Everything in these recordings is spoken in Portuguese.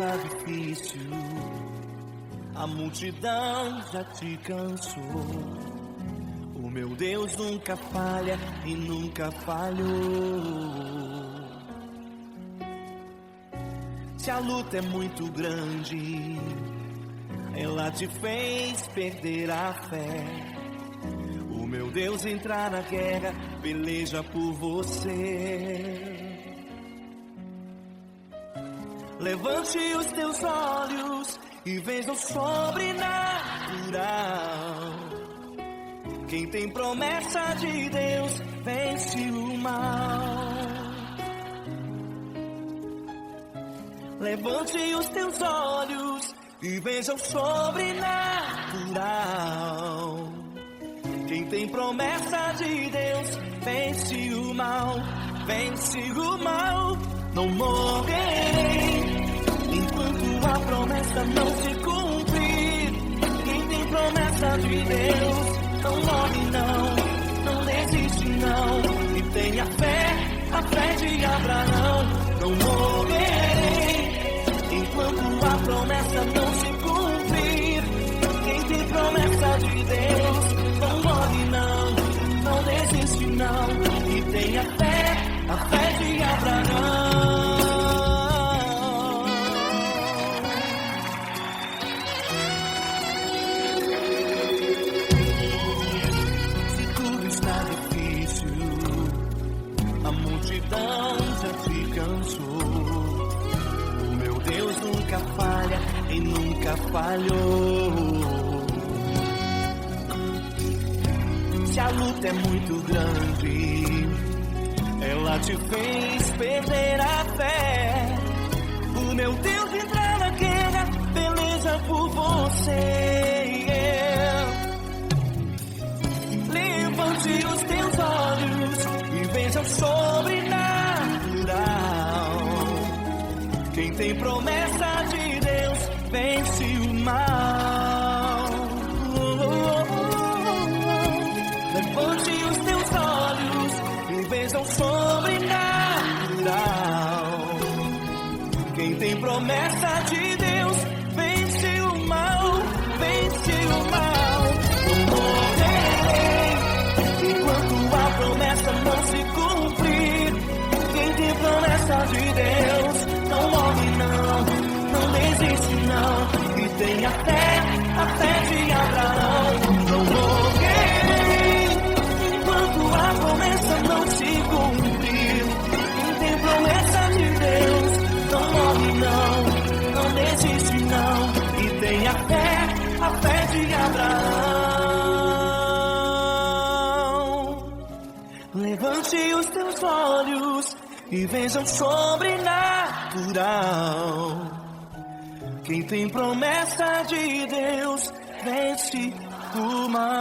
está difícil, a multidão já te cansou. O meu Deus nunca falha e nunca falhou. Se a luta é muito grande, ela te fez perder a fé. O meu Deus entrar na guerra, peleja por você. Levante os teus olhos e veja o sobrenatural. Quem tem promessa de Deus vence o mal. Levante os teus olhos e veja o sobrenatural. Quem tem promessa de Deus vence o mal, vence o mal. Não morrerei enquanto a promessa não se cumprir. Quem tem promessa de Deus não morre não, não desiste não. E tenha fé, a fé de Abraão. Não morrerei enquanto a promessa não se cumprir. Quem tem promessa de Deus não morre não, não desiste não. E tenha fé, a fé de Abraão. Se tudo está difícil, a multidão já te cansou. O meu Deus nunca falha e nunca falhou. Se a luta é muito grande, ela te fez perder a fé. O meu Deus entrar na guerra, peleja por você. Levante os teus olhos e veja o sobrenatural. Quem tem promessa de Deus vence o mal. Levante os teus olhos e veja o sobrenatural. Quem tem promessa de Deus vence o mal, vence o mal. Não morrerei enquanto a promessa não se cumprir. Quem tem promessa de Deus não morre não, não desiste não. E tenha fé, a fé de Abraão. Não morrerei enquanto a promessa não se cumprir. Quem tem promessa de Deus não morre não, não desiste não. E tenha fé, a fé de Abraão. Levante os teus olhos e veja o sobrenatural. Quem tem promessa de Deus vence o mal.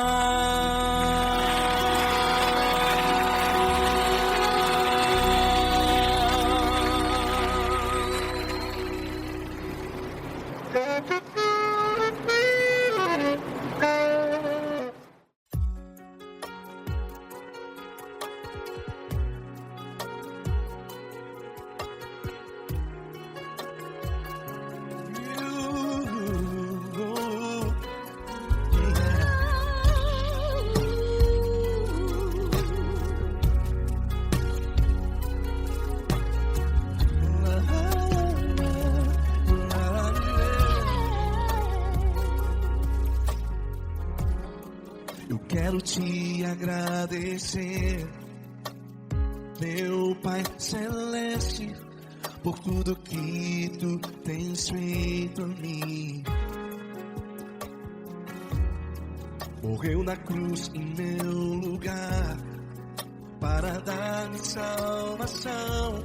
Quero te agradecer, meu Pai Celeste, por tudo que tu tens feito a mim. Morreu na cruz em meu lugar para dar-me salvação.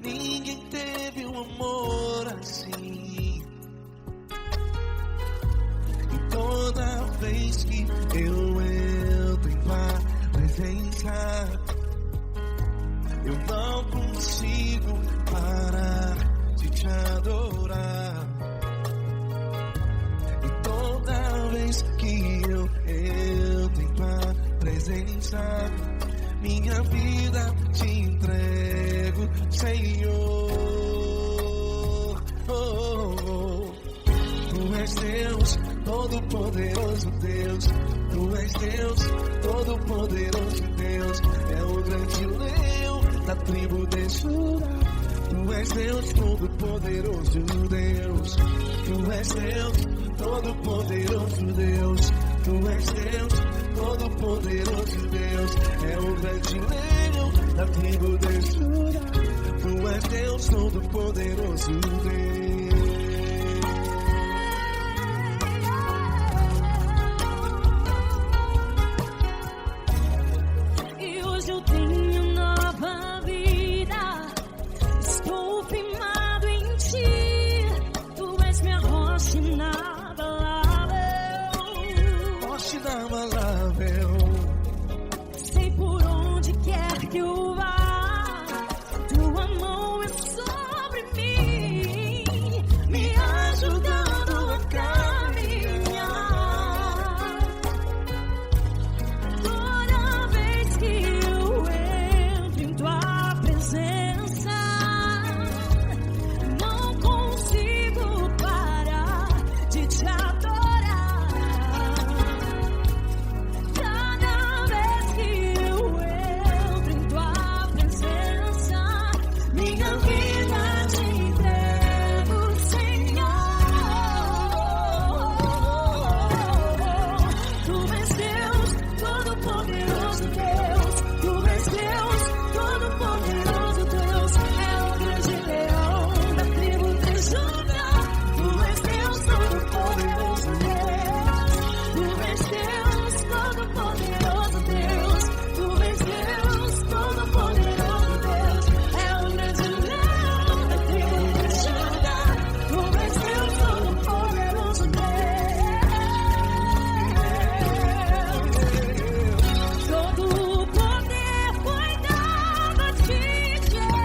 Ninguém teve um amor assim. E toda vez que eu entro em tua presença, eu não consigo parar de te adorar. E toda vez que eu entro em tua presença, minha vida te entrego, Senhor. és Deus, todo-poderoso Deus. Tu és Deus, todo-poderoso Deus. É o grande leão da tribo de Judá. Tu és Deus, todo-poderoso Deus. Tu és Deus, todo-poderoso Deus. Tu és Deus, todo-poderoso Deus. É o grande leão da tribo de Judá. Tu és Deus, todo-poderoso Deus. E hoje eu tenho nova vida. Estou firmado em ti. Tu és minha rocha inabalável. Rocha inabalável. Sei por onde quer que eu vá. Tua mão é sobre mim, me ajudando a caminhar. Toda vez que eu entro em tua presença, não consigo parar de te adorar. Cada vez que eu entro em tua presença, minha vida te entrego, Senhor. Tu és Deus, todo-poderoso Deus. Tu és Deus, todo-poderoso Deus. É o grande leão da tribo de Judá. Tu és Deus, todo-poderoso Deus. Tu és Deus, todo-poderoso Deus. Tu és Deus, todo-poderoso Deus. É o grande leão da tribo de Judá. Tu és Deus, todo-poderoso Deus. Todo o poder foi dado a ti, Jesus.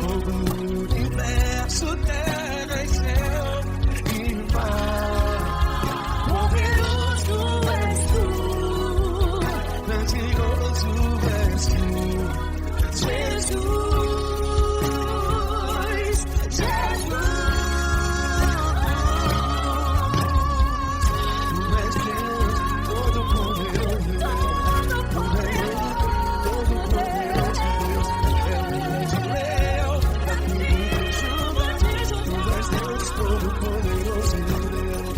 Todo o universo, terra e céu e mar. Poderoso és tu, Grandioso és tu, Jesus. Tu és Deus, todo-poderoso Deus. Todo-poderoso Deus. É o grande leão da tribo de Judá. Tu és Deus, todo-poderoso Deus.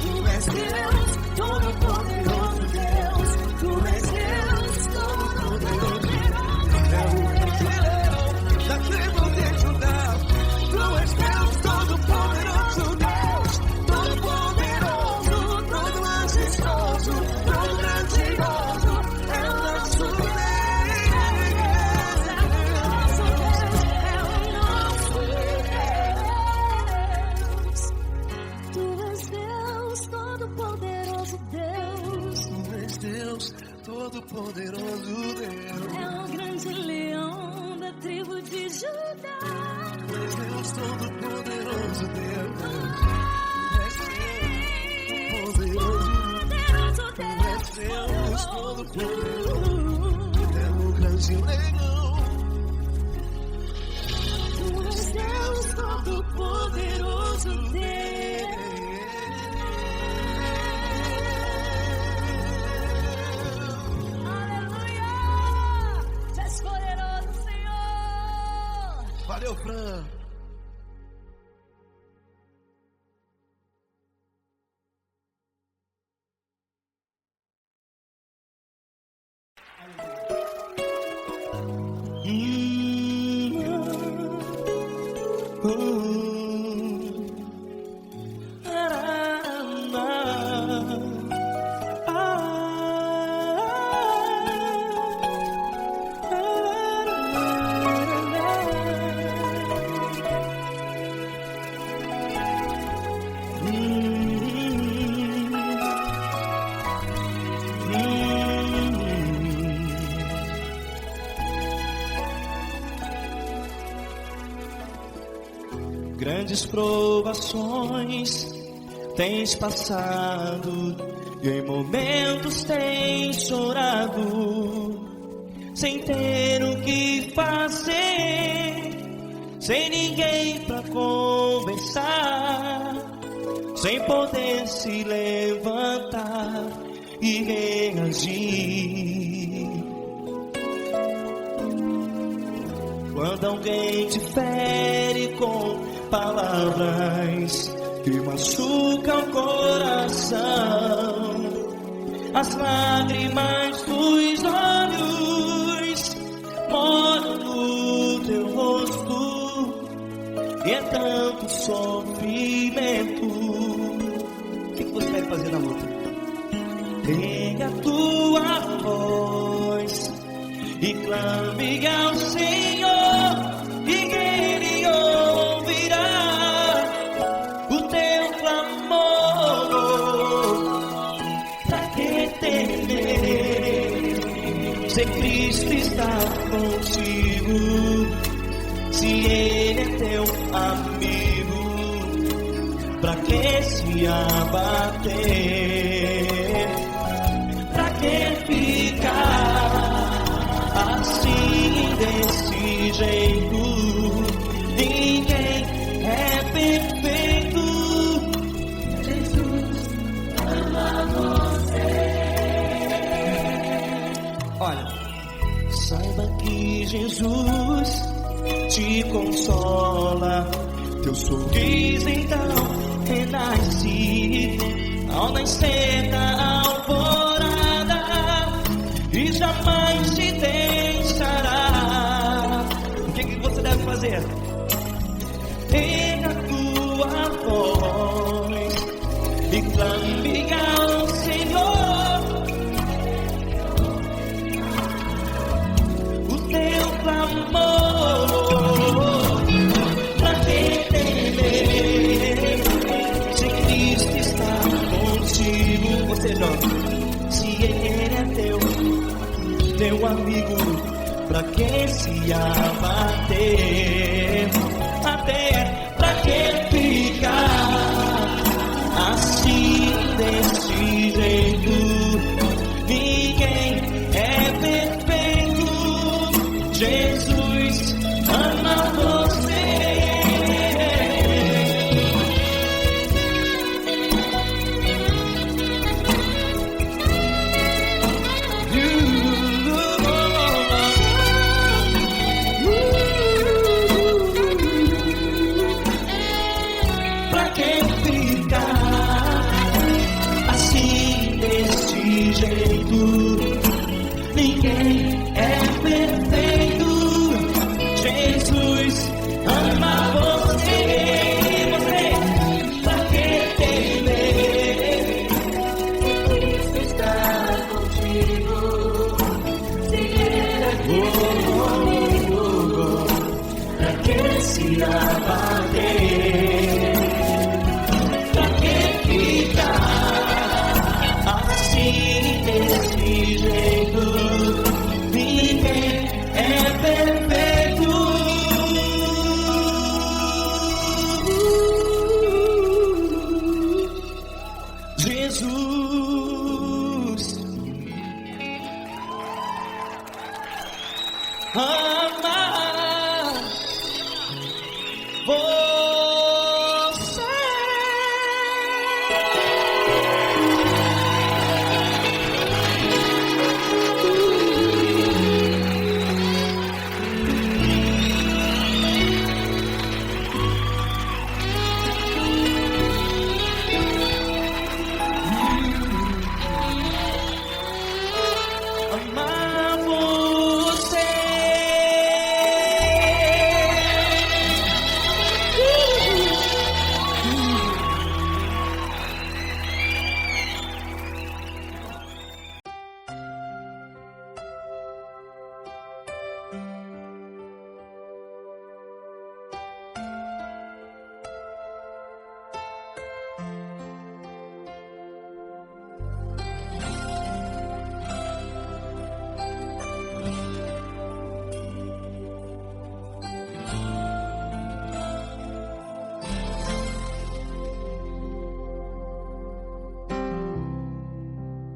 Tu és Deus, todo-poderoso Deus. Tu és Deus, todo-poderoso É o grande leão da tribo de Judá. Tu és Deus, todo-poderoso Deus. Todo-poderoso, todo majestoso, todo grandioso. É o nosso Deus. Tu és Deus, todo-poderoso Deus. Tu és Deus, todo-poderoso Deus. É o grande leão da tribo de Judá. Tu és Deus, todo-poderoso Deus. Tu és Deus, poderoso. Tu és Deus, todo-poderoso. É o grande leão. Tu és Deus, todo-poderoso Deus. Aleluia! Tu és poderoso, Senhor. Valeu, Fran. Grandes provações tens passado e em momentos tens chorado, sem ter o que fazer, sem ninguém pra conversar. está, sem poder se levantar e reagir. Quando alguém te fere com palavras que machucam o coração, as lágrimas dos olhos molham no teu rosto, e é tanto sofrimento. O que você vai fazer na luta? Pega a tua voz e clame ao Senhor, e Ele ouvirá o teu clamor. Pra que temer, se Cristo está contigo, se Ele é teu amigo? Pra que se abater? Pra que ficar assim, desse jeito? Ninguém é perfeito. Jesus ama você. Olha, saiba que Jesus te consola. Teu sorriso então renasce ao nascer da alvorada, e jamais te deixará. O que você deve fazer? Pega a tua voz e clame ao Senhor, o teu clamor. Pra que temer, se Cristo está contigo? Você joga. Se Ele é teu amigo, pra que se abater? Até pra que ficar assim, desse jeito? Ninguém é perfeito. Jesus ama você. Pra que ficar assim, desse jeito? Ninguém é perfeito. Jesus ama você. Pra que temer? Cristo está contigo. Se Ele é teu amigo, pra que se abater? Pra que ficar assim, desse jeito? Ninguém é perfeito. Jesus ama você. Amar você.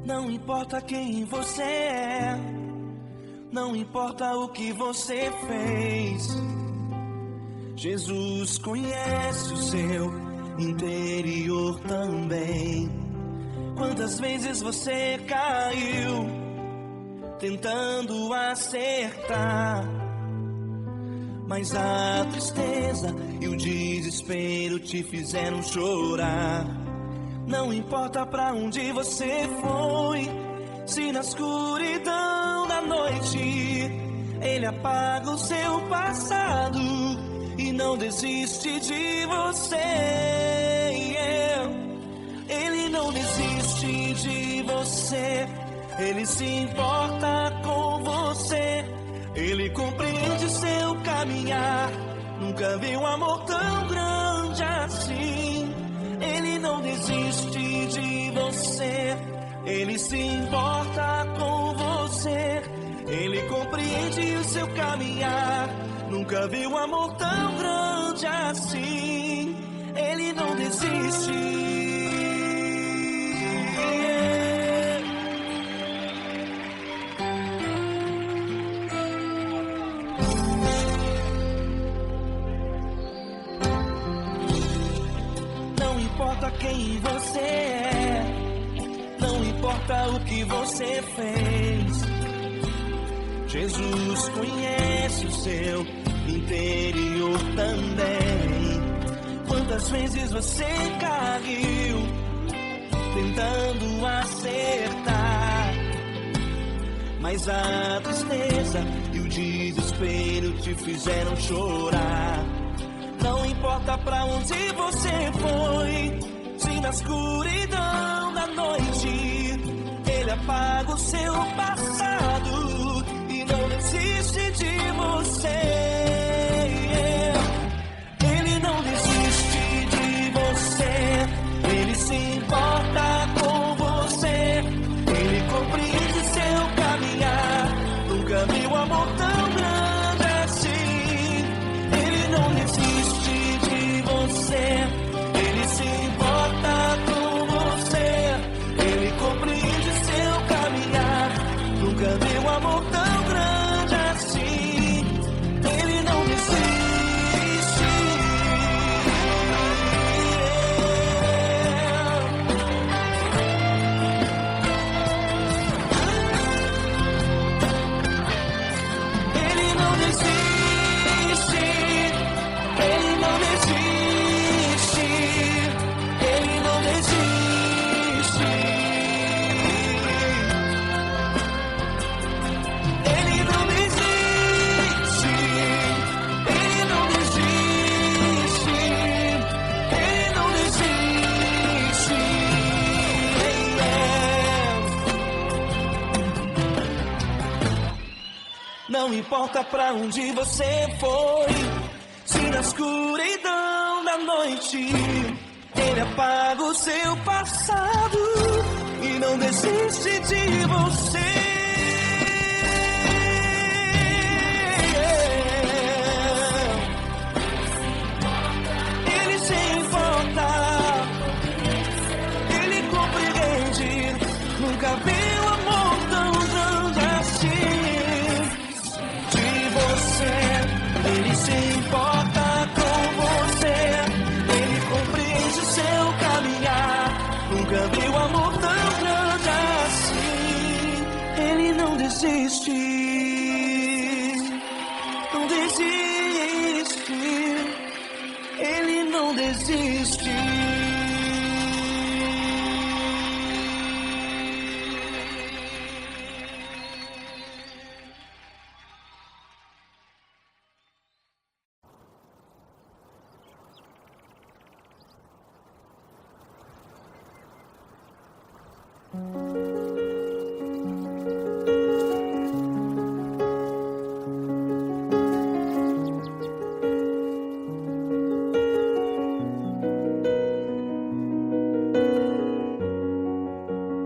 Não importa quem você é, não importa o que você fez, Jesus conhece o seu interior também. Quantas vezes você caiu tentando acertar, mas a tristeza e o desespero te fizeram chorar. Não importa pra onde você foi, se na escuridão da noite Ele apaga o seu passado e não desiste de você. Ele não desiste de você, Ele se importa com você. Ele compreende seu caminhar, nunca viu um amor tão grande assim. Ele não desiste de você, Ele se importa com você. Ele compreende o seu caminhar, nunca viu um amor tão grande assim. Ele não desiste. Não importa quem você é, não importa o que você fez, Jesus conhece o seu interior também. Quantas vezes você caiu tentando acertar, mas a tristeza e o desespero te fizeram chorar. Não importa pra onde você foi, se na escuridão da noite Ele apaga o seu passado e não desiste de você. Ele não desiste de você, Ele se importa com você. Ele compreende seu caminhar, nunca viu amor tão grande assim. Ele não desiste de você, Ele se importa com você. Ele compreende seu caminhar, nunca viu amor tão grande assim. Ele não desiste. Ele não desiste. Ele não desiste. Ele não desiste. Ele não desiste. Ele não desiste. Ele não desiste. Não importa pra onde você foi, se na escuridão da noite Ele apaga o seu passado e não desiste de você. Ele se importa, Ele compreende, nunca viu amor tão grande assim. De você, Ele se importa com você. Ele compreende seu caminhar, nunca viu amor tão grande assim. Ele não desiste, não desiste. Ele não desiste.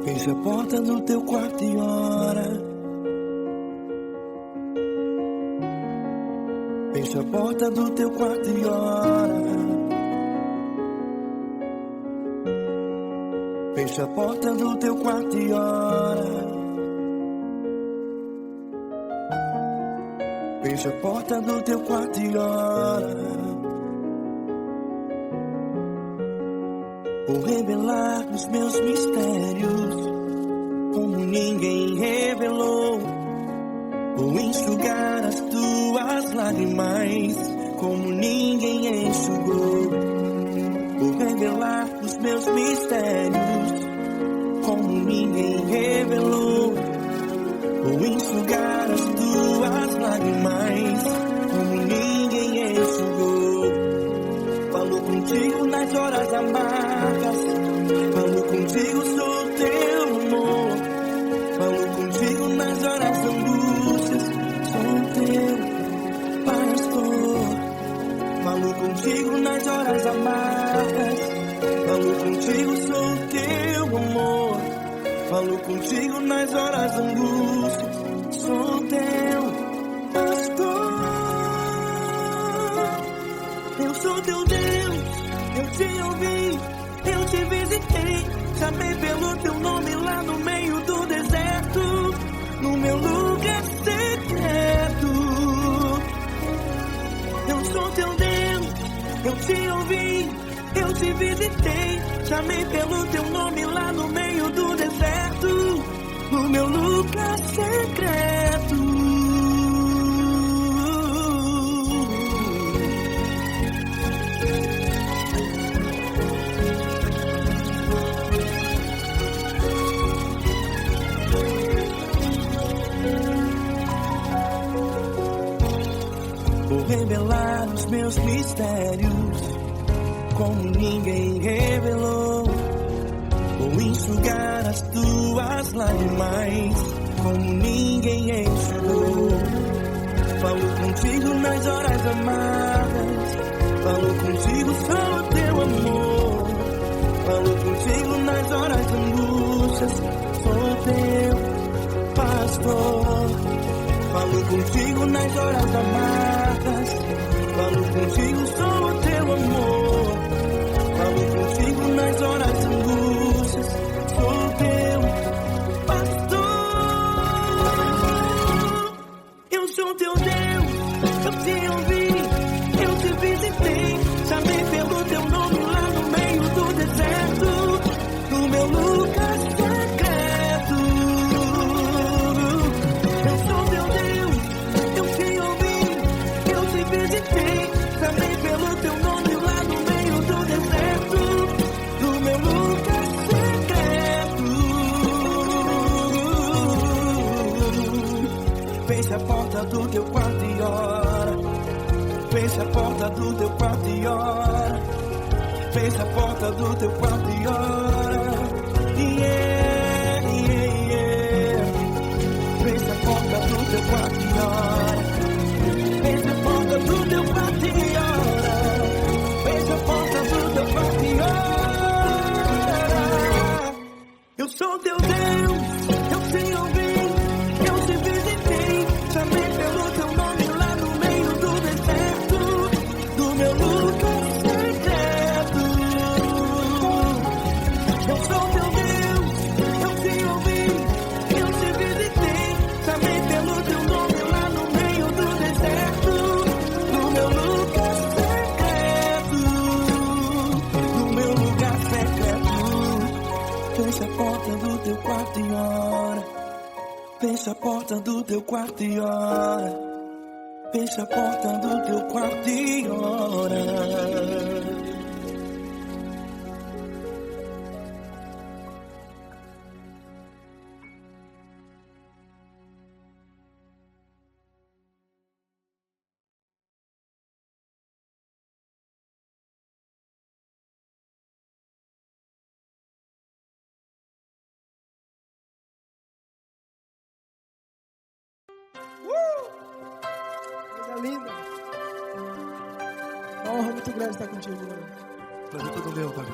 Feche a porta do teu quarto e ora. Feche a porta do teu quarto e ora. Feche a porta do teu quarto e ora. Fecha a porta do teu quarto e ora. Vou revelar os meus mistérios como ninguém revelou. Vou enxugar as tuas lágrimas como ninguém enxugou. Vou revelar os meus mistérios como ninguém revelou. Vou enxugar as tuas lágrimas como ninguém enxugou. Falo contigo nas horas amargas, falo contigo, sou teu amor. Falo contigo nas horas de angústias, sou teu pastor. Falo contigo nas horas amargas, falo contigo, sou teu amor. Falo contigo nas horas de angústias, sou teu pastor. Eu sou teu Deus, eu te ouvi, eu te visitei. Chamei pelo teu nome lá no meio do deserto, no meu lugar secreto. Eu sou teu Deus, eu te ouvi, eu te visitei. Chamei pelo teu nome lá no meio do deserto, no meu lugar secreto. Vou revelar os meus mistérios como ninguém revelou. Vou enxugar as tuas lágrimas como ninguém enxugou. Falo contigo nas horas amargas, falo contigo, sou teu amor. Falo contigo nas horas de angústias, sou teu pastor. Falo contigo nas horas amargas, falo contigo, sou teu amor. Falo contigo nas horas de angústias, sou teu pastor. Eu sou teu Deus, eu te ouvi, eu te visitei. Chamei pelo teu nome lá no meio do deserto, no meu lugar secreto. Eu sou teu Deus, eu te ouvi, eu te visitei. Chamei pelo teu nome lá no meio do deserto, no meu lugar secreto. Fecha a porta do teu quarto e ora. Fecha a porta do teu quarto e ora. Fecha a porta do teu quarto e ora. Yeah, yeah, yeah. Fecha a porta do teu quarto e ora. Fecha a porta do teu quarto e ora. Fecha a porta do teu quarto e ora. Eu sou teu Deus, eu te ouvi, eu te visitei. Chamei pelo teu nome lá no meio do deserto, do meu lugar secreto. Eu sou teu Deus, eu te ouvi, eu te visitei. Chamei pelo teu nome lá no meio do deserto, do meu lugar secreto, do meu lugar secreto. Fecha a porta do teu quarto e ora. Fecha a porta do teu quarto e ora. Fecha a porta do teu quarto e ora. Coisa linda. Uma honra muito grande estar contigo, mano. Prazer todo meu, pai.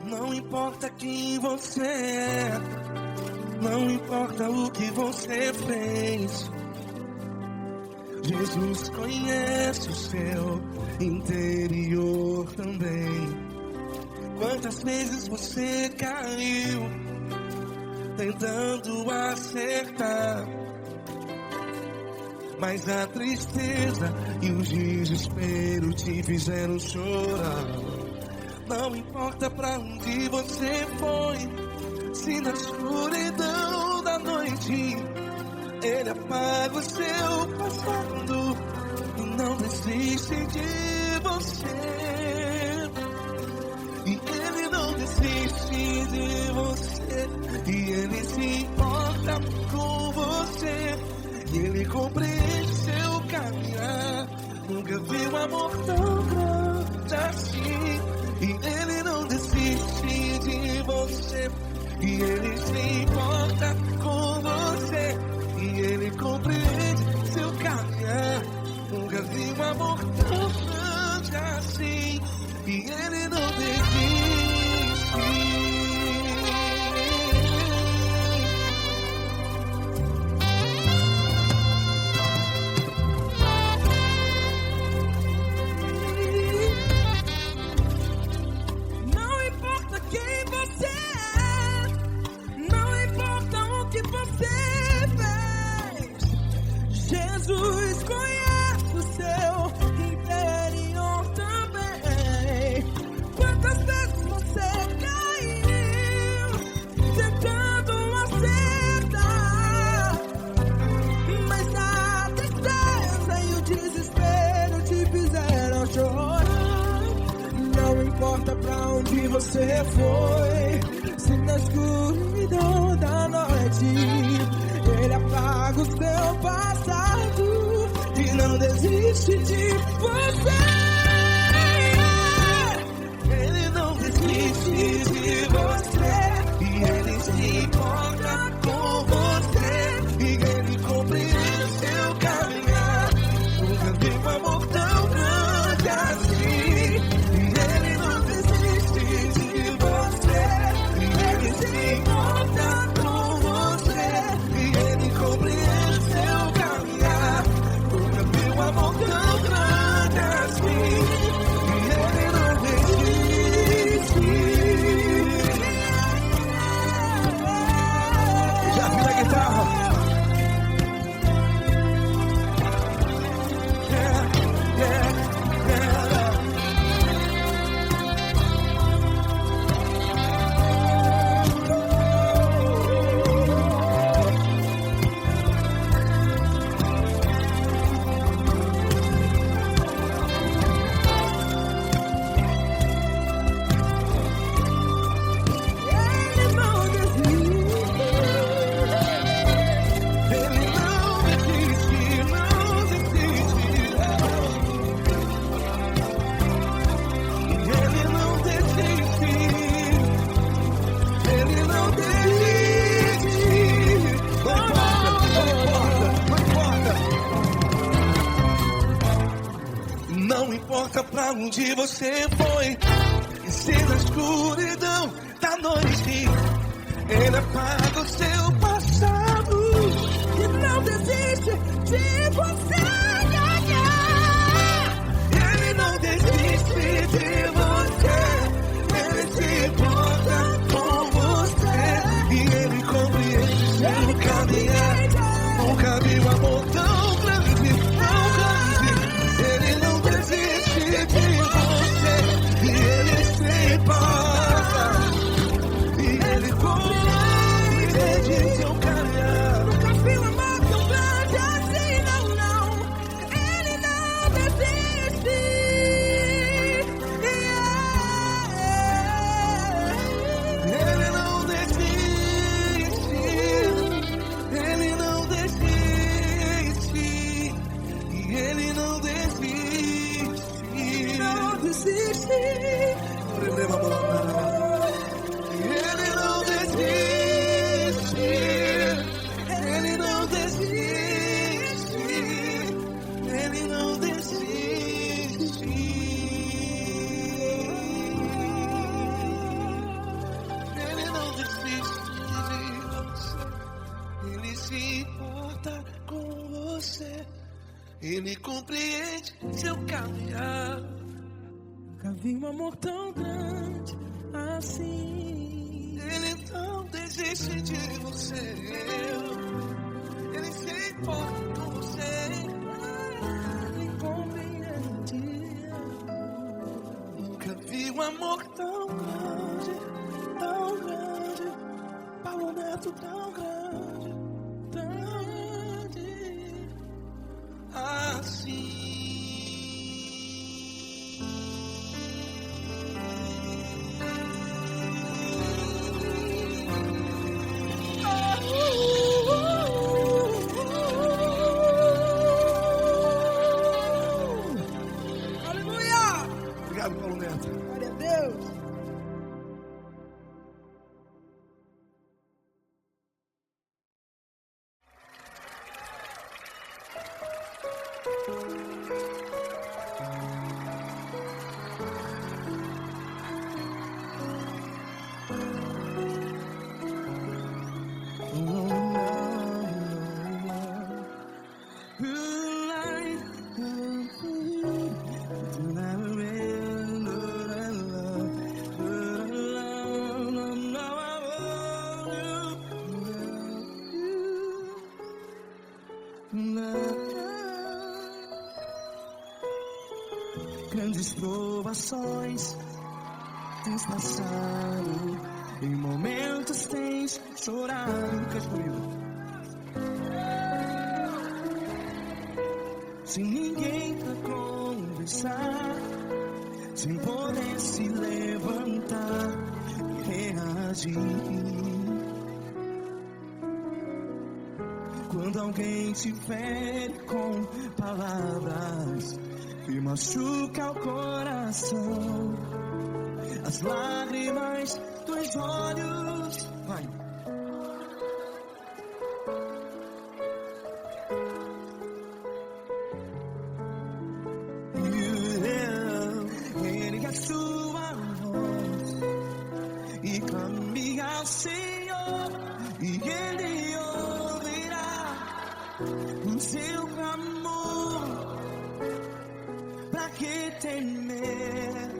Não importa quem você é, Não importa o que você fez, Jesus conhece o seu interior também. Quantas vezes você caiu tentando acertar, mas a tristeza e o desespero te fizeram chorar. Não importa pra onde você foi, se na escuridão da noite Ele apaga o seu passado e não desiste de você. E Ele não desiste de você, e Ele se importa com você, e Ele compreende seu caminhar. Nunca vi um amor tão grande assim. E Ele não desiste de você, e Ele se importa com você, e Ele compreende seu caminhar. Nunca vi um amor tão grande assim. E Ele não desiste. Não importa quem você é, não importa o que você fez, Jesus conhece o seu interior também. Quantas vezes você caiu tentando acertar, mas a tristeza e o desespero te fizeram chorar. Não importa pra onde você foi, se na escuridão da noite Ele apaga o seu passado e não desiste de você. Ele não desiste de você, e Ele se importa com você, e Ele compreende seu caminhar. Nunca vi um amor tão grande assim. E Ele não desiste de você, e Ele se importa com você, e Ele compreende seu caminhar. Nunca vi um amor tão grande assim. E Ele não desiste. Já vi a guitarra. Ele não desiste. Ele não desiste, não desiste. Ele não desiste. Ele não desiste. Não importa pra onde você foi, e se na escuridão da noite Ele apaga o seu passado. E não desiste de você. Ele não desiste de você, Ele se importa com você, e Ele compreende seu caminhar. Nunca vi um amor tão grande, tão grande. Ele não desiste de você, e Ele se importa, e Ele compreende se importa com você. Ele compreende seu caminhar. Nunca vi um amor tão grande assim. Ele não desiste de você. Ele se importa com você. Ele compreende. Nunca vi um amor tão grande, tão grande. Paulo Neto tão grande, tão grande assim. Obrigado, Paulo Neto. Glória a Deus. Grandes provações tens passado, em momentos tens chorado. Cante comigo. Sem ninguém pra conversar, sem poder se levantar e reagir. Quando alguém te fere com palavras que machuca o coração, as lágrimas dos olhos, vai. Ergue a sua voz e clame ao Senhor, e Ele ouvirá o seu clamor. Pra que temer,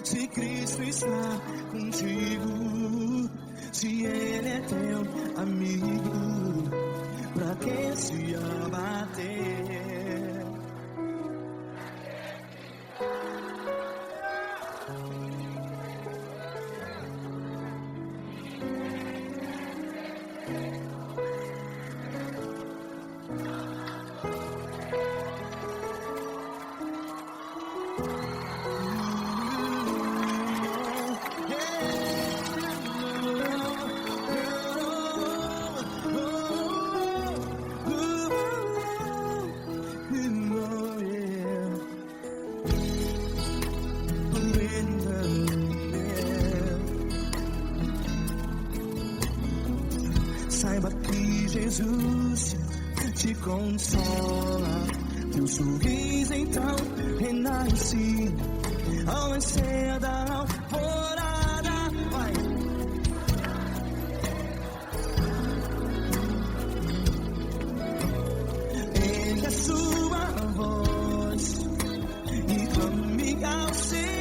se Cristo está contigo? Se Ele é teu amigo, pra que se abater? Saiba que Jesus te consola, teu sorriso então renasce ao nascer da alvorada. Vai. Ergue a sua voz e clame ao Senhor.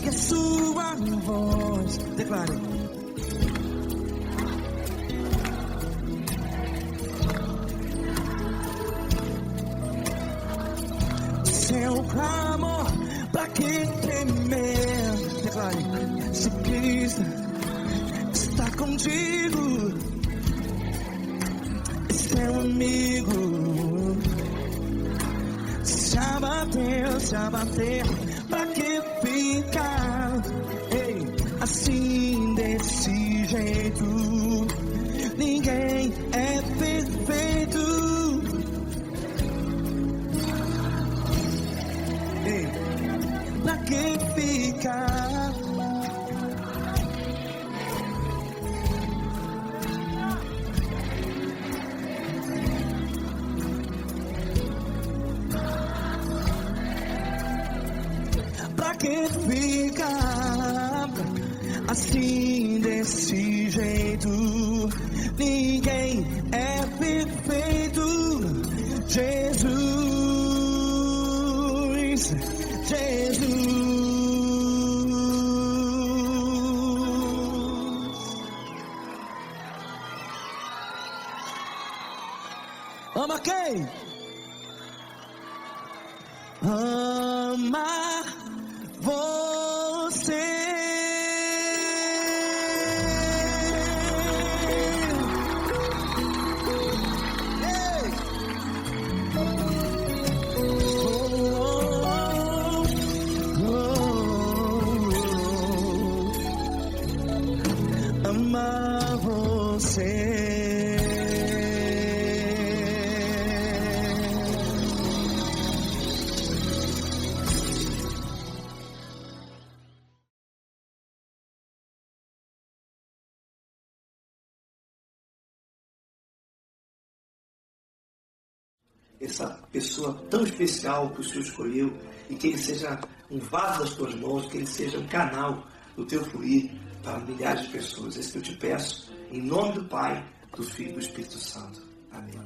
que a sua voz. Declare. Seu clamor, pra que temer? Declare. Se Cristo está contigo, seu amigo. Se abater, pra que ficar? Ei, assim desse jeito, ninguém é perfeito. Ei, pra que ficar? Que fica assim desse jeito, ninguém é perfeito. Jesus, Jesus. Ama quem? Ama você. Ei. Ama você. Essa pessoa tão especial que o Senhor escolheu, e que ele seja um vaso das tuas mãos, que ele seja um canal do teu fluir para milhares de pessoas. É isso que eu te peço, em nome do Pai, do Filho e do Espírito Santo. Amém.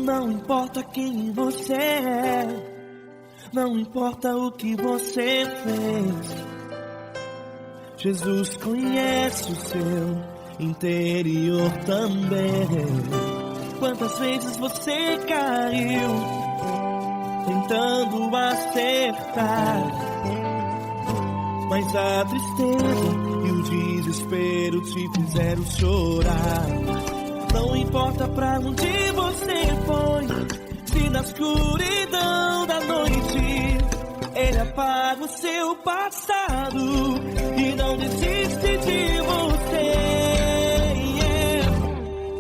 Não importa quem você é, não importa o que você fez, Jesus conhece o seu interior também. Quantas vezes você caiu tentando acertar, mas a tristeza e o desespero te fizeram chorar. Não importa pra onde você foi, se na escuridão da noite Ele apaga o seu passado e não desiste de você.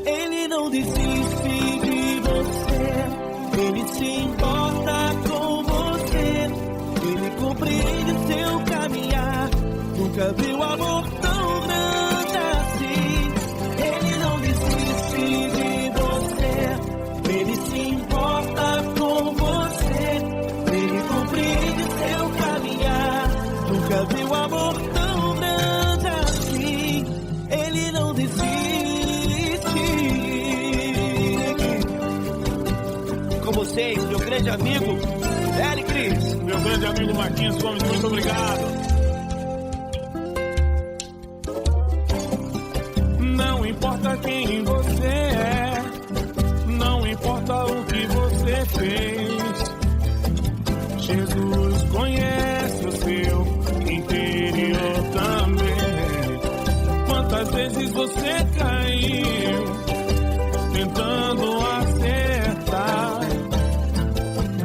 Ele não desiste de você, Ele se importa com você, Ele compreende seu caminhar. Nunca viu amor tão grande assim. Ele não desiste de você, Ele se importa com você, Ele compreende seu caminhar. Nunca viu amor tão grande assim. Ele não desiste. Com vocês, meu grande amigo Eli Cris. Meu grande amigo Marquinhos Gomes, muito obrigado. Não importa quem você é, não importa o que você fez, Jesus conhece o seu interior também. Quantas vezes você caiu tentando acertar,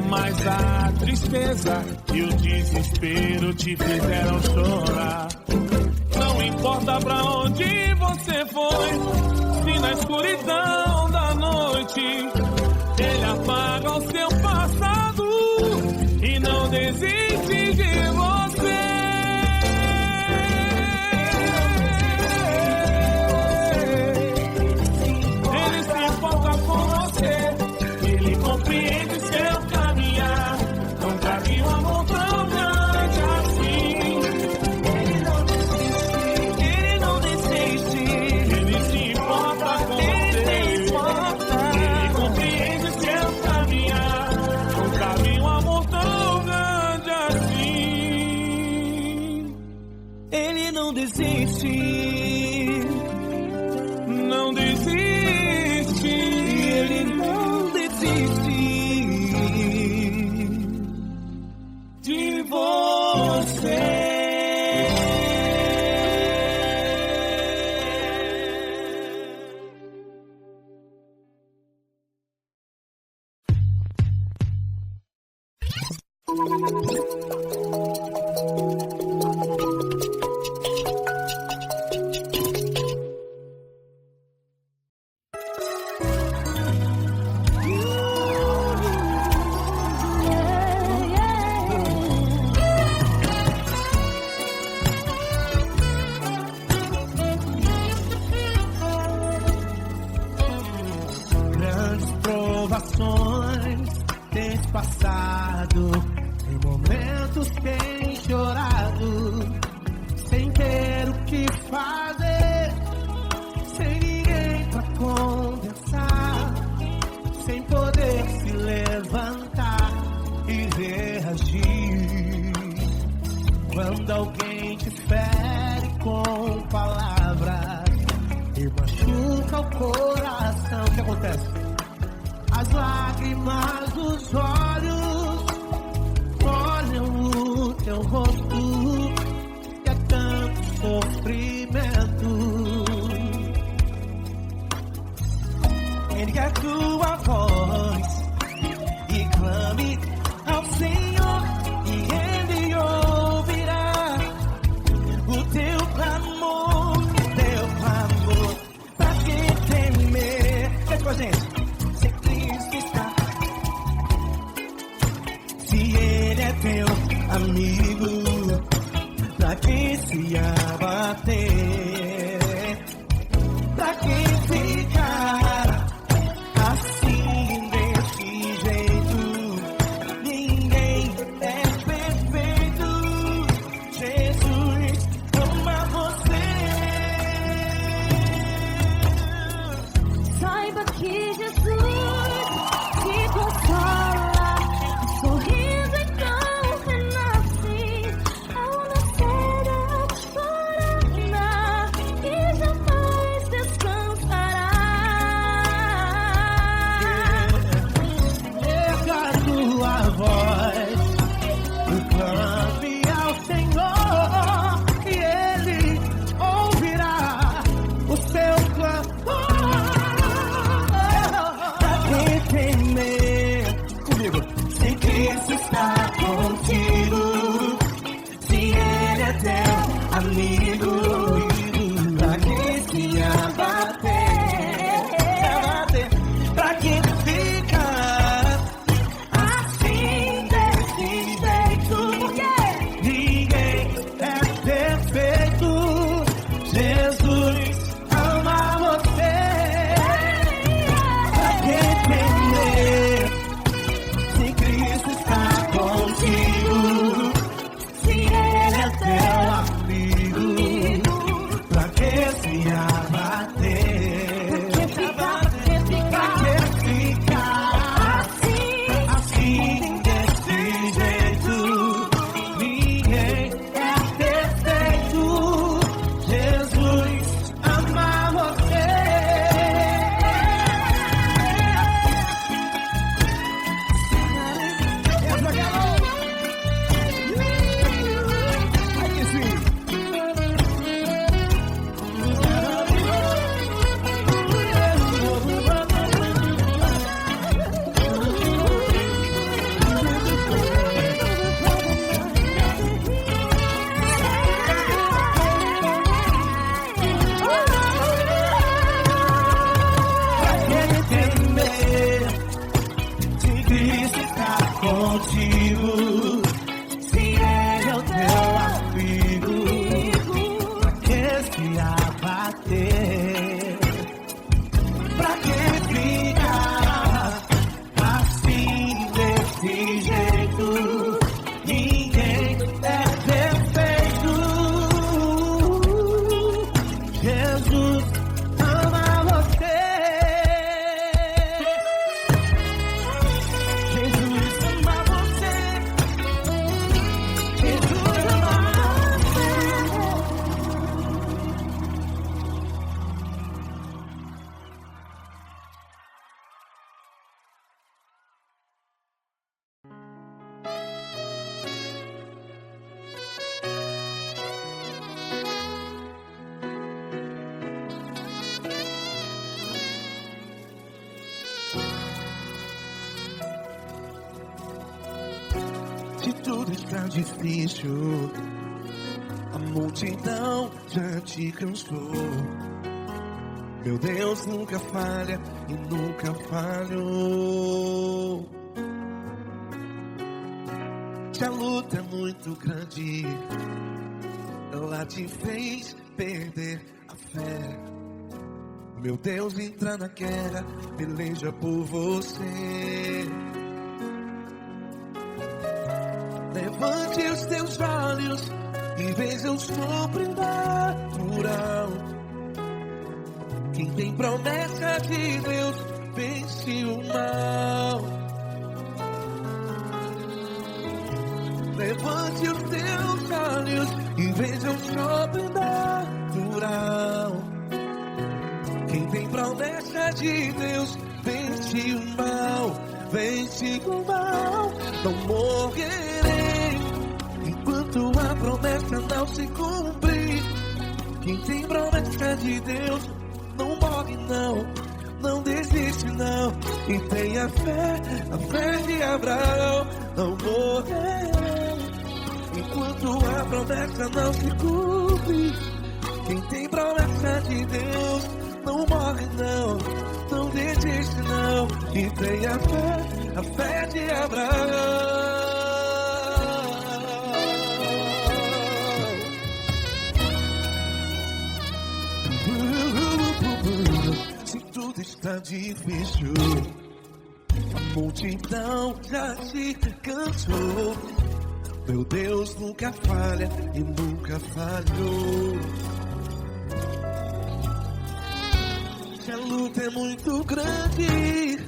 mas a tristeza e o desespero te fizeram chorar. Não importa pra onde você foi, se na escuridão da noite Ele apaga o seu passado e não desiste de você. desiste. Não desiste. Ele não desiste de você. Grandes provações tens passado, em momentos tens chorado, sem ter o que fazer, sem ninguém pra conversar, sem poder se levantar e reagir. Quando alguém te fere com palavras e machuca o coração, o que acontece? As lágrimas dos olhos molham o teu rosto, e é tanto sofrimento. Ergue a tua voz e clame ao Senhor, e Ele ouvirá o teu clamor, pra que temer? Vem com a gente. Se Cristo está, se Ele é teu amigo, pra que se abater? Pra que ficar assim desse jeito? Ninguém é perfeito. Jesus ama você. Saiba que Jesus te consola, o sorriso então renasce ao nascer da corona e jamais descansará. Erga a tua voz e clame ao Senhor, e Ele ouvirá o seu clamor. Pra que temer? Comigo. Se Cristo está contigo, se Ele é teu amigo, pra que se abater? Pra que ficar assim desse jeito? Ninguém é perfeito. Jesus ama você. Pra que temer? Se Cristo está contigo, se Ele é teu amigo, tudo está difícil, a multidão já te cansou. Meu Deus nunca falha e nunca falhou. Se a luta é muito grande, ela te fez perder a fé. Meu Deus entra na guerra, peleja por você. Levante os teus olhos e veja o sobrenatural. Quem tem promessa de Deus vence o mal. Levante os teus olhos e veja o sobrenatural. Quem tem promessa de Deus vence o mal, vence o mal. Não morrerei enquanto a promessa não se cumprir. Quem tem promessa de Deus não morre não, não desiste não. E tenha fé, a fé de Abraão. Não morrerei enquanto a promessa não se cumpre. Quem tem promessa de Deus não morre não, não desiste não. E tenha fé, a fé de Abraão. Se tudo está difícil, a multidão já se cansou. Meu Deus nunca falha e nunca falhou. Se a luta é muito grande,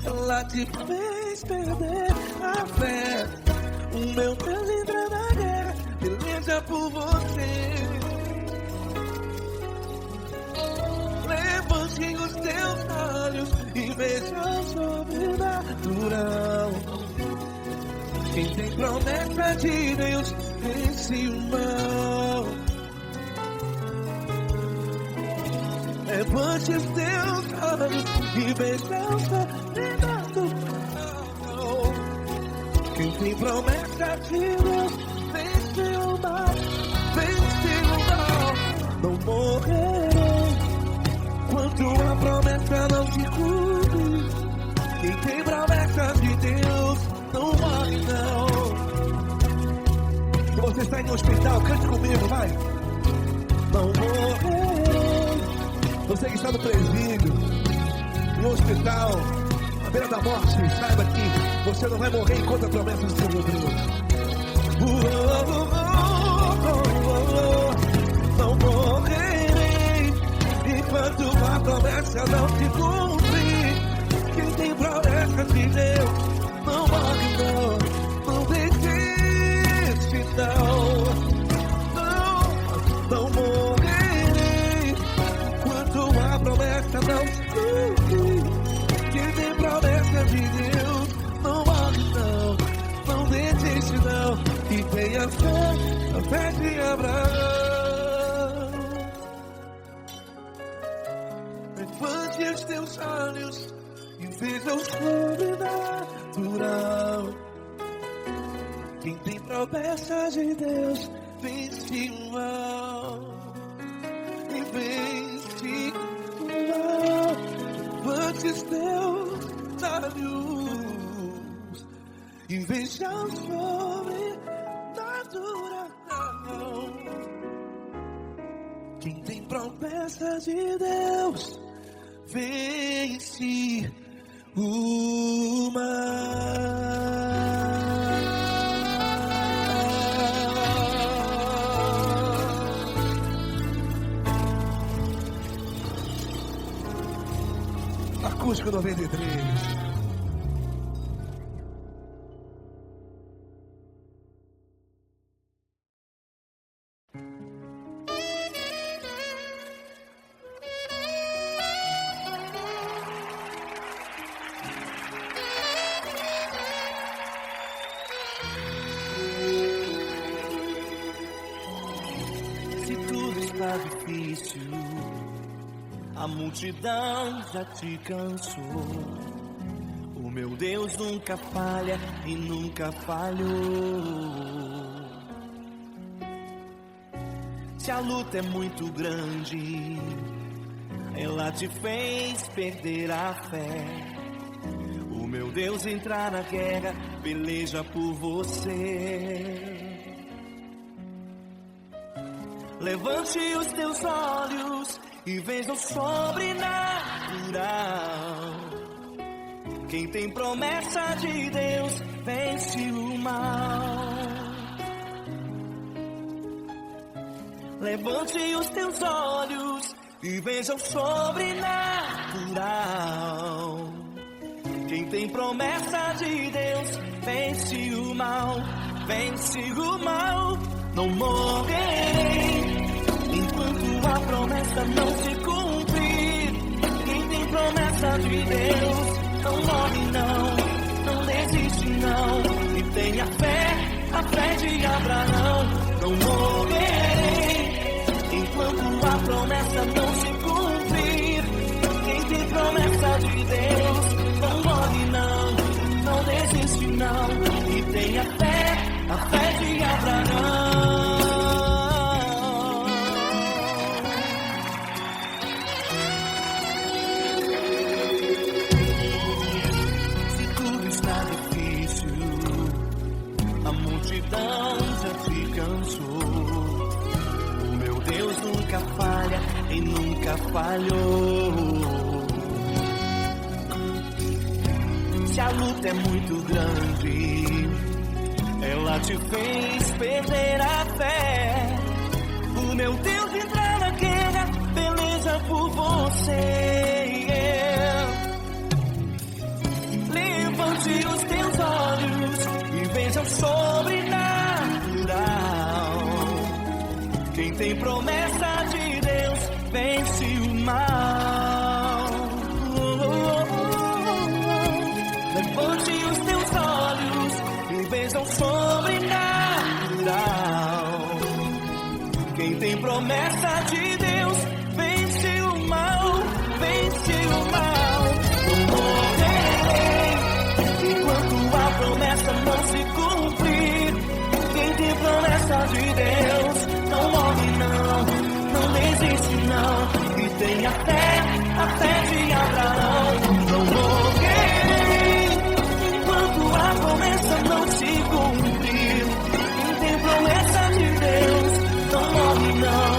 ela te fez perder a fé. O meu Deus entra na guerra, peleja por você. Levante os teus olhos e veja o sobrenatural. Quem tem promessa de Deus vence o mal. Levante os teus olhos e veja o sobrenatural. Quem tem promessa de Deus vence o mal, vence o mal. Não morrerei enquanto a promessa não se cumpre. Quem tem promessa de Deus não morre não. Se você está em um hospital, cante comigo, vai. Não morrerei. Você que está no presídio, no hospital, à beira da morte, saiba que você não vai morrer enquanto a promessa não se cumpriu. Não morrerei enquanto a promessa não se cumprir. Quem tem promessa de Deus não morre não, não desiste não. Não morrerei enquanto a promessa não se cumprir. Quem tem promessa de Deus não morre não, não desiste não. E tenha fé, a fé de Abraão. Levante os teus olhos e veja o sobrenatural. Quem tem promessa de Deus vence o mal, e vence o mal. Levante os teus olhos e veja o sobrenatural. Quem tem promessa de Deus vence o mal. Acústico 93. Difícil, a multidão já te cansou. O meu Deus nunca falha e nunca falhou. Se a luta é muito grande, ela te fez perder a fé. O meu Deus entrar na guerra, peleja por você. Levante os teus olhos e veja o sobrenatural. Quem tem promessa de Deus vence o mal. Levante os teus olhos e veja o sobrenatural. Quem tem promessa de Deus vence o mal, vence o mal. Não morrerei enquanto a promessa não se cumprir. Quem tem promessa de Deus não morre não, não desiste não. E tenha fé, a fé de Abraão. Não morrerei enquanto a promessa não se cumprir. Quem tem promessa de Deus não morre não, não desiste não. E tenha fé, a fé de Abraão. Se tudo está difícil, a multidão já te cansou. O meu Deus nunca falha e nunca falhou. Se a luta é muito grande, ela te fez perder a fé. O meu Deus entrar na guerra, peleja por você. Levante os teus olhos e veja o sobrenatural. Quem tem promessa de Deus vence o mal. Levante os teus olhos e veja o sobrenatural. Quem tem promessa de Deus vence o mal, vence o mal. Não morrerei enquanto a promessa não se cumprir. Quem tem promessa de Deus não morre não, não desiste não. E tenha fé, a fé de Abraão. Não morrerei enquanto a promessa não se cumprir. Quem tem promessa de Deus não morre não,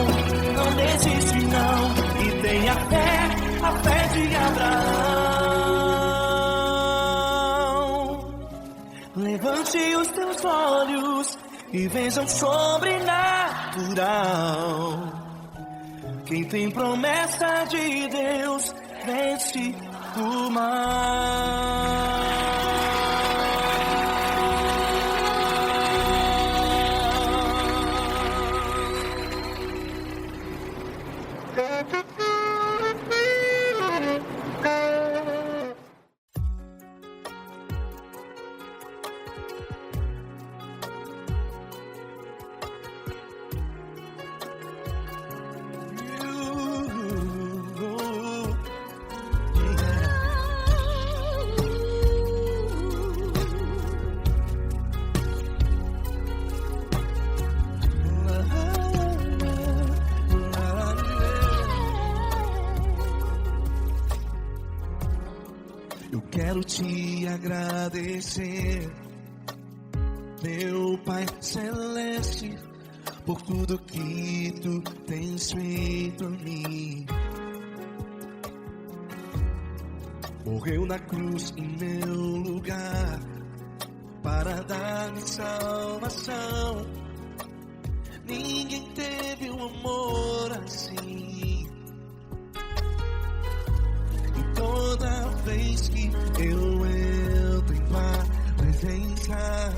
não desiste não. E tenha fé, a fé de Abraão. Levante os teus olhos e veja o sobrenatural. Quem tem promessa de Deus vence o mal. Quero te agradecer, meu Pai Celeste, por tudo que tu tens feito por mim. Morreu na cruz em meu lugar para dar-me salvação. Ninguém teve um amor assim. E toda vez que eu entro em tua presença,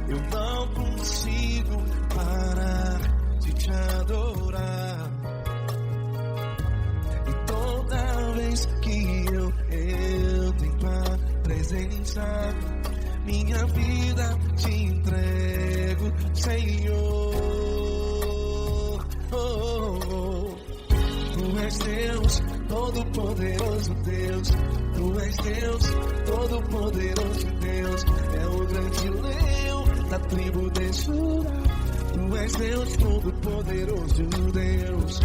eu não consigo parar de te adorar. E toda vez que eu entro em tua presença, minha vida te entrego, Senhor. Tu és Deus Todo-Poderoso Deus, Tu és Deus, Todo-Poderoso Deus, é o grande leão da tribo de Judá. Tu és Deus, Todo-Poderoso Deus,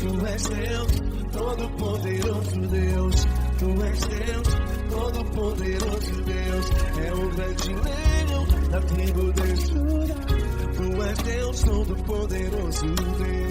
Tu és Deus, Todo-Poderoso Deus, Tu és Deus, Todo-Poderoso Deus, é o grande leão da tribo de Judá. Tu és Deus, Todo-Poderoso Deus.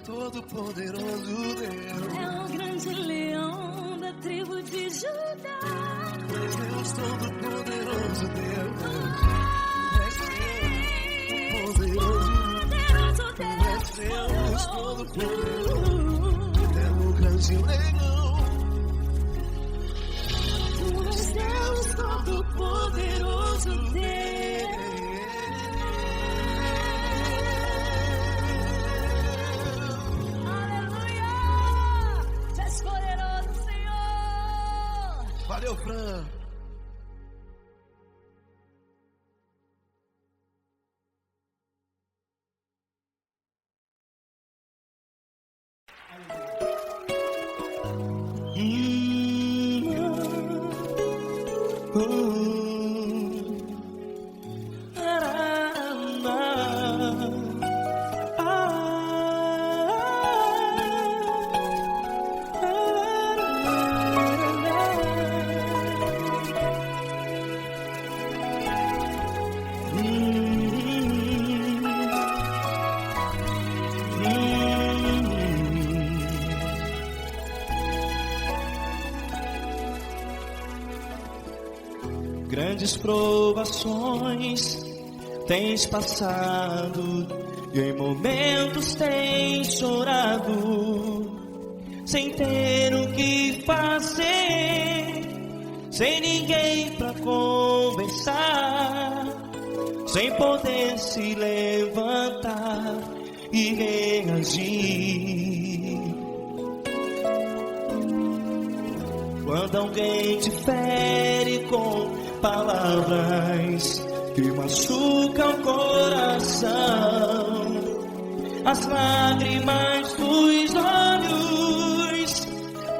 Todo-Poderoso Deus, é o grande leão da tribo de Judá. Deus Todo-Poderoso Deus, Deus Todo-Poderoso, é o grande leão. Tu és Deus Todo-Poderoso Deus. Valeu, Fran. Grandes provações tens passado e em momentos tens chorado, sem ter o que fazer, sem ninguém pra conversar. sem poder se levantar e reagir. Quando alguém te fere com palavras que machucam o coração, as lágrimas dos olhos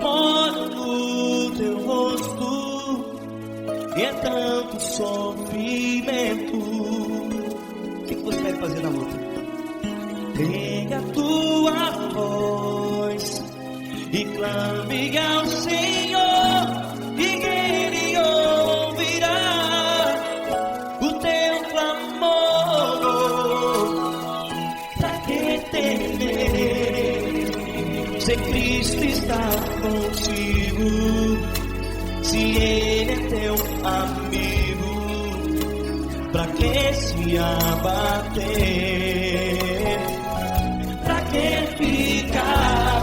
molham no teu rosto, e é tanto sofrimento. O que você vai fazer na luta? Pega a tua voz e clame ao Senhor, e Ele ouvirá o teu clamor. Pra que temer, se Cristo está contigo, se Ele é teu amigo? Pra que se abater? Pra que ficar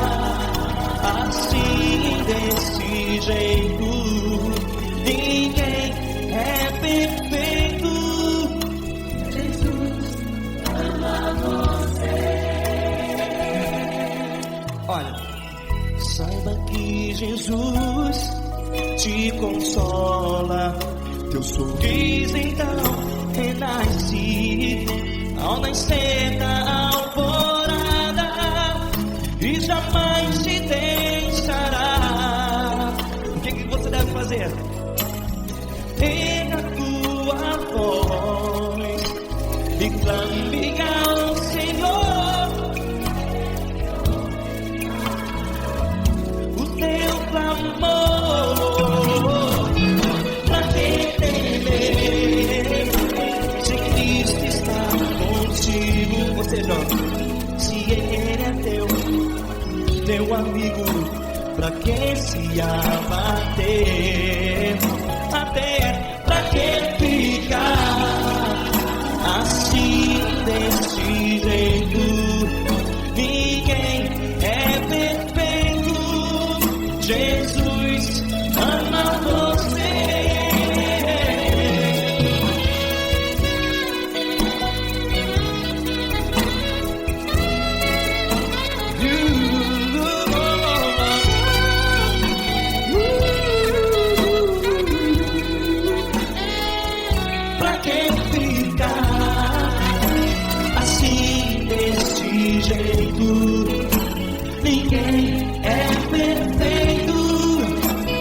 assim desse jeito? Ninguém é perfeito. Jesus ama você. Olha, saiba que Jesus te consola. Teu sorriso então renasce ao nascer da alvorada, e jamais te deixará. O que você deve fazer? Pega a tua voz e clame ao Senhor, o teu clamor. Pra que temer, se Cristo está contigo? Ou seja, se Ele é teu amigo, pra que se abater? Até pra que ficar assim desse jeito? Ninguém é perfeito. Jesus ama você. Pra que ficar assim desse jeito? Ninguém é perfeito.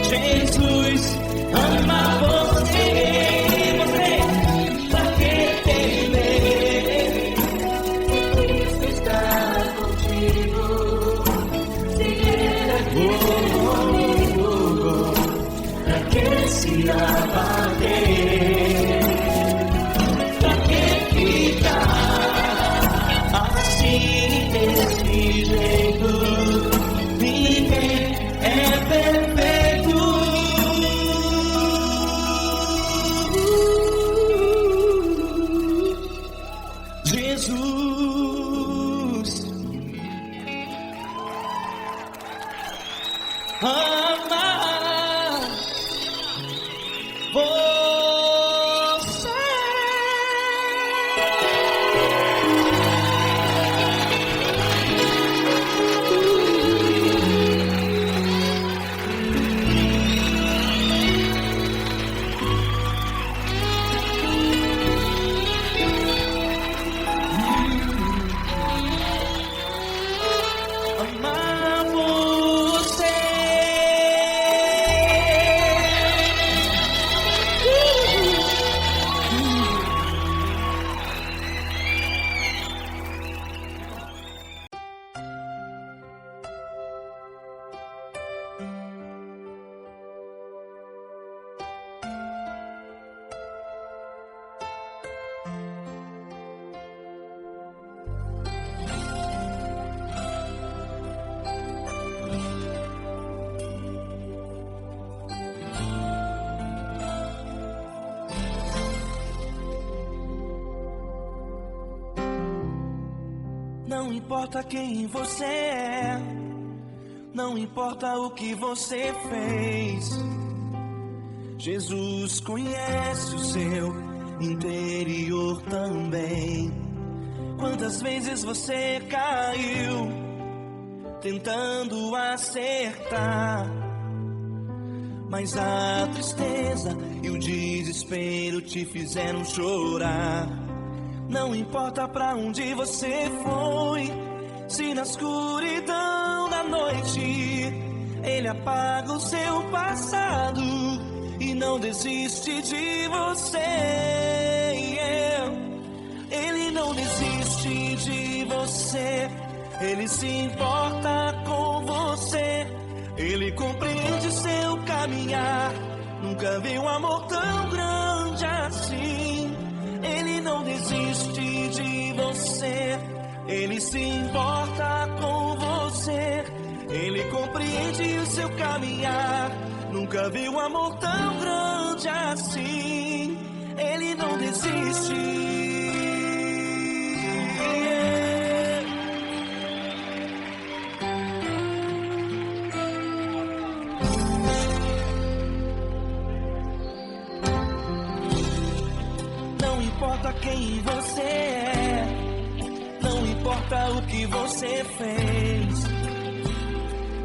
Jesus ama você. Pra que temer? Cristo está contigo. Se Ele é teu amigo, pra que se abater? Pra que ficar assim desse jeito? Ninguém é perfeito. Jesus ama você. Amar você. Não importa quem você é, não importa o que você fez, Jesus conhece o seu interior também. Quantas vezes você caiu tentando acertar, mas a tristeza e o desespero te fizeram chorar. Não importa pra onde você foi, se na escuridão da noite Ele apaga o seu passado e não desiste de você. Ele não desiste de você, Ele se importa com você, Ele compreende seu caminhar. Nunca vi um amor tão grande assim. Ele não desiste de você, Ele se importa com você, Ele compreende o seu caminhar. Nunca vi um amor tão grande assim. Ele não desiste. Não importa quem você é, não importa o que você fez,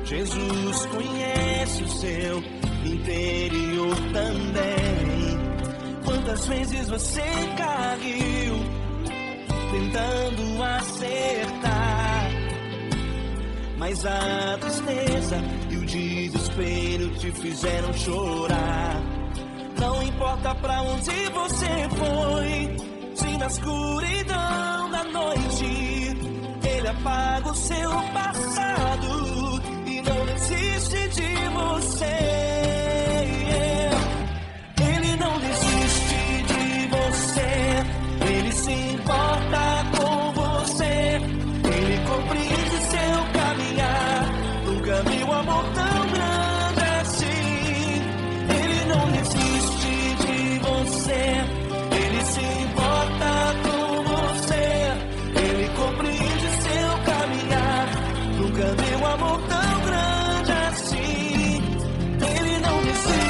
Jesus conhece o seu interior também. Quantas vezes você caiu tentando acertar, mas a tristeza e o desespero te fizeram chorar. Não importa pra onde você foi, se na escuridão da noite Ele apaga o seu passado e não desiste de você. Ele não desiste de você, Ele se importa com você, Ele compreende seu caminhar. Nunca vi um amor tão grande assim. Ele não desiste de você, Ele se importa com você, Ele compreende seu caminhar. Nunca vi um amor tão grande assim. Ele não desiste.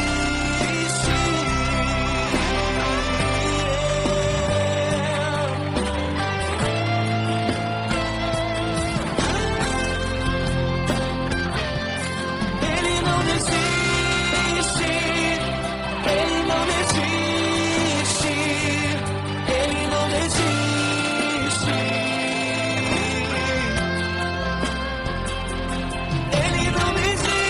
Ele não desiste. Ele não desiste. Ele não desiste. Ele não desiste.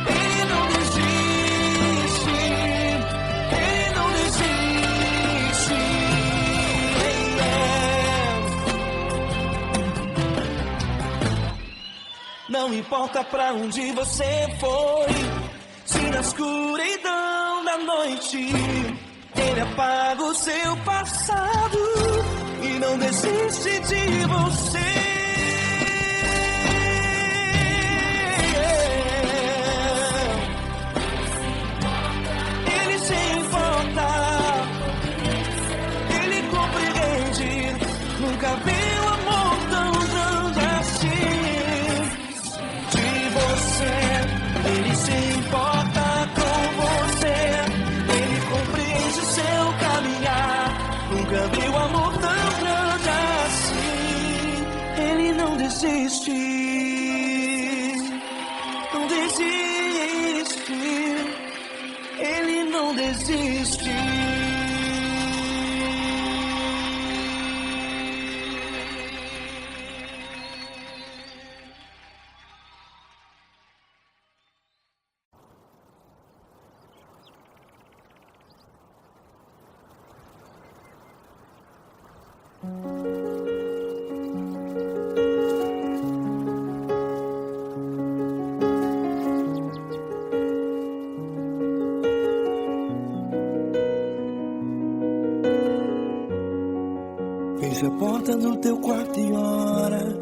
Ele não desiste. Ele não desiste. Não importa pra onde você foi, se na escuridão da noite Ele apaga o seu passado e não desiste de você. Ele se importa, Ele compreende. Nunca vi um amor tão grande assim. De você, Ele se importa com você, Ele compreende o seu caminhar. Nunca vi um amor tão grande assim. Ele não desiste, não desiste. Ele não desiste. Fecha a porta do teu quarto e ora.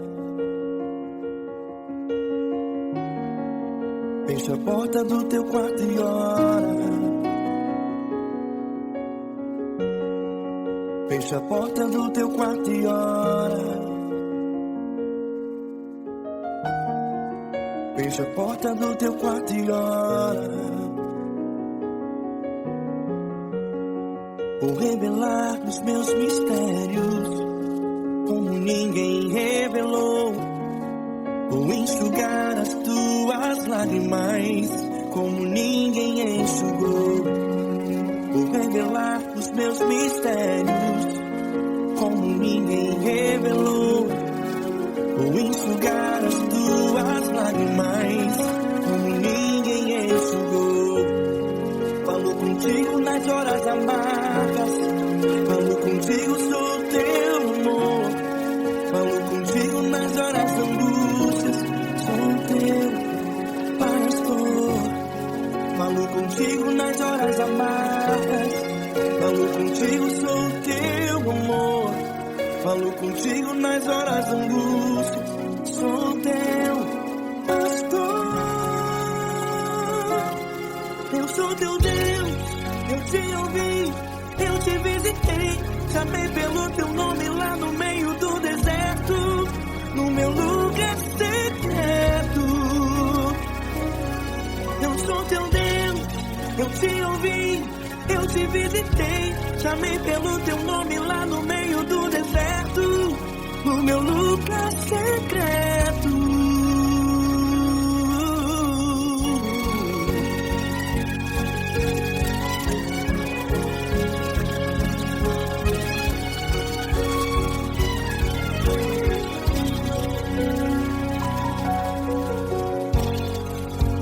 Fecha a porta do teu quarto e ora. Fecha a porta do teu quarto e ora. Fecha a porta do teu quarto e ora. Vou revelar os meus mistérios como ninguém revelou. Vou enxugar as tuas lágrimas como ninguém enxugou. Vou revelar os meus mistérios como ninguém revelou. Vou enxugar as tuas lágrimas como ninguém enxugou. Falo contigo nas horas amargas, falo contigo, sou teu amor. Falo contigo nas horas angústias, sou teu pastor. Falo contigo nas horas amargas, falo contigo, sou teu amor. Falo contigo nas horas angústias, sou teu pastor. Eu sou teu Deus, eu te ouvi, eu te visitei. Chamei pelo teu nome lá no meio do deserto, no meu lugar secreto. Eu sou teu Deus, eu te ouvi, eu te visitei. Chamei pelo teu nome lá no meio do deserto, no meu lugar secreto.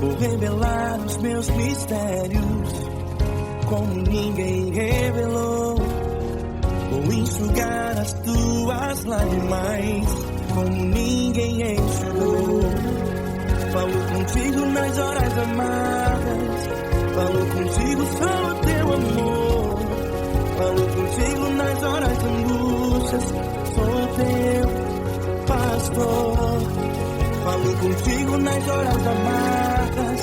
Vou revelar os meus mistérios como ninguém revelou. Vou enxugar as tuas lágrimas como ninguém enxugou. Falo contigo nas horas amargas, falo contigo, sou teu amor. Falo contigo nas horas angústias, sou teu pastor. Falo contigo nas horas amargas,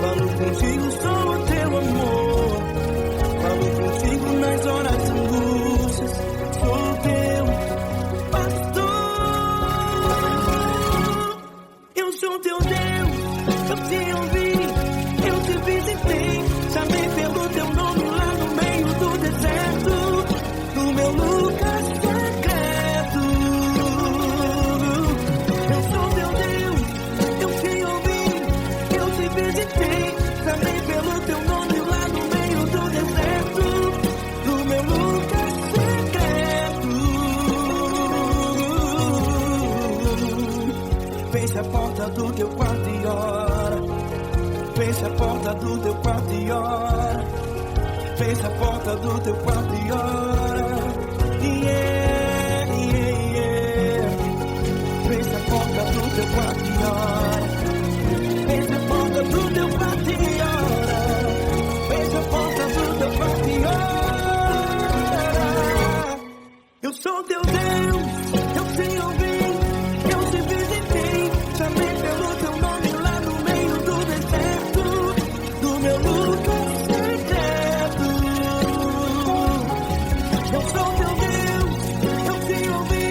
falo contigo, sou teu amor. Falo contigo nas horas angústias, sou teu pastor. Eu sou teu Deus, eu te ouvi, eu te visitei. Chamei pelo teu nome lá no meio do deserto, no meu lugar secreto. Eu sou teu Deus, eu te ouvi, eu te visitei. Chamei pelo teu nome lá no meio do deserto, no meu lugar secreto. Feche a porta do teu quarto e ora. Feche a porta do teu quarto e ora. Feche a porta do teu quarto e ora. Yeah, yeah, yeah. Feche a porta do teu quarto e ora. Feche a porta do teu quarto e ora. Feche a porta do teu quarto e ora. Eu sou teu Deus, eu te ouvi, eu te visitei. Chamei pelo teu nome lá no meio do deserto, do meu lugar secreto. Eu sou teu Deus, eu te ouvi,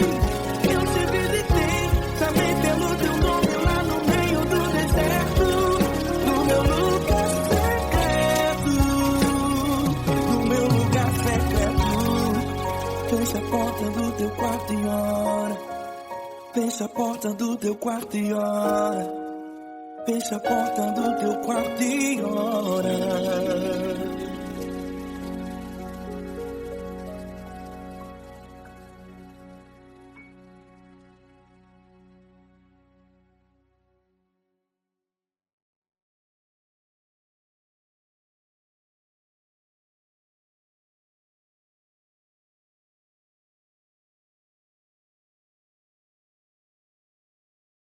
eu te visitei. Chamei pelo teu nome lá no meio do deserto, do meu lugar secreto, do meu lugar secreto. Fecha a porta do teu quarto e ora. Fecha a porta do teu quarto e ora. Fecha a porta do teu quarto e ora.